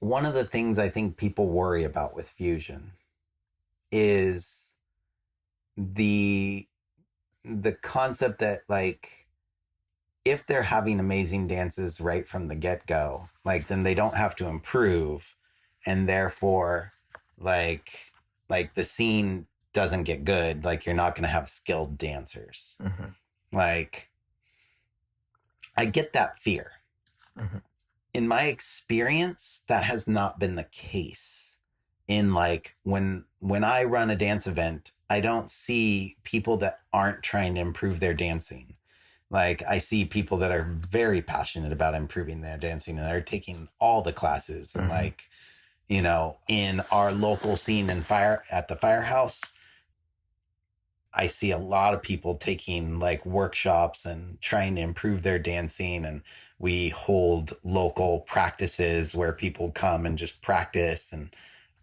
one of the things I think people worry about with fusion is the concept that, like, if they're having amazing dances right from the get-go, like, then they don't have to improve, and therefore, like the scene doesn't get good. Like, you're not going to have skilled dancers. Mm-hmm. Like, I get that fear. Mm-hmm. In my experience, that has not been the case. In, like, when I run a dance event, I don't see people that aren't trying to improve their dancing. Like, I see people that are very passionate about improving their dancing, and they're taking all the classes. And, Mm-hmm. like, you know, in our local scene at the firehouse, I see a lot of people taking, like, workshops and trying to improve their dancing. And we hold local practices where people come and just practice. And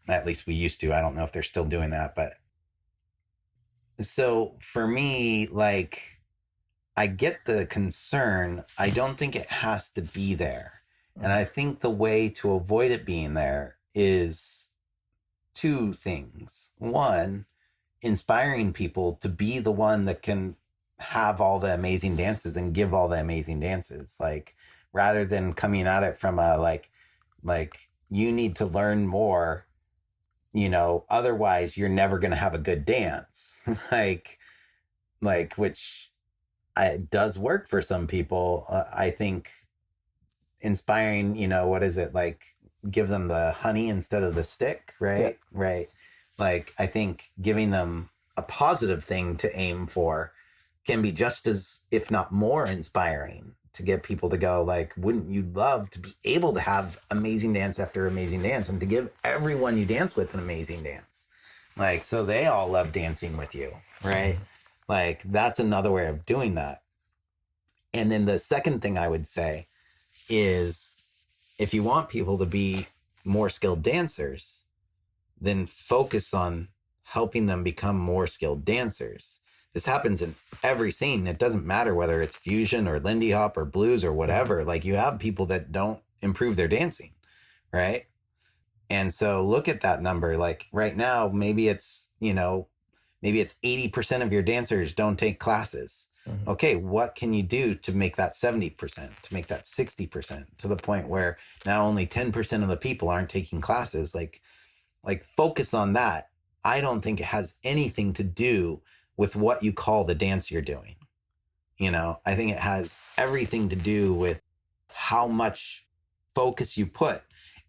at least we used to. I don't know if they're still doing that. But so for me, like, I get the concern. I don't think it has to be there. And I think the way to avoid it being there is two things. One, inspiring people to be the one that can have all the amazing dances and give all the amazing dances. Like, rather than coming at it from a, like, you need to learn more, you know, otherwise you're never going to have a good dance. like, which does work for some people. I think inspiring, you know, what is it, like, give them the honey instead of the stick, right? Yeah. Right. Like, I think giving them a positive thing to aim for can be just as, if not more, inspiring to get people to go, like, wouldn't you love to be able to have amazing dance after amazing dance, and to give everyone you dance with an amazing dance? Like, so they all love dancing with you, right? Like, that's another way of doing that. And then the second thing I would say is, if you want people to be more skilled dancers, then focus on helping them become more skilled dancers. This happens in every scene. It doesn't matter whether it's fusion or Lindy Hop or blues or whatever. Like, you have people that don't improve their dancing, right? And so look at that number. Like, right now, maybe it's 80% of your dancers don't take classes. Mm-hmm. Okay, what can you do to make that 70%, to make that 60%, to the point where now only 10% of the people aren't taking classes? Like, focus on that. I don't think it has anything to do with what you call the dance you're doing. You know, I think it has everything to do with how much focus you put,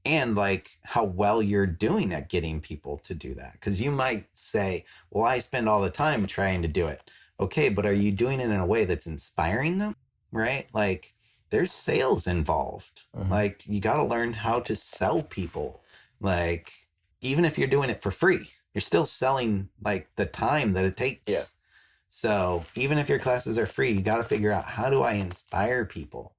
and, like, how well you're doing at getting people to do that. Because you might say, well, I spend all the time trying to do it. Okay, but are you doing it in a way that's inspiring them, right? Like, there's sales involved. Mm-hmm. Like, you got to learn how to sell people. Like, even if you're doing it for free, you're still selling, like, the time that it takes. Yeah. So even if your classes are free, you got to figure out, how do I inspire people?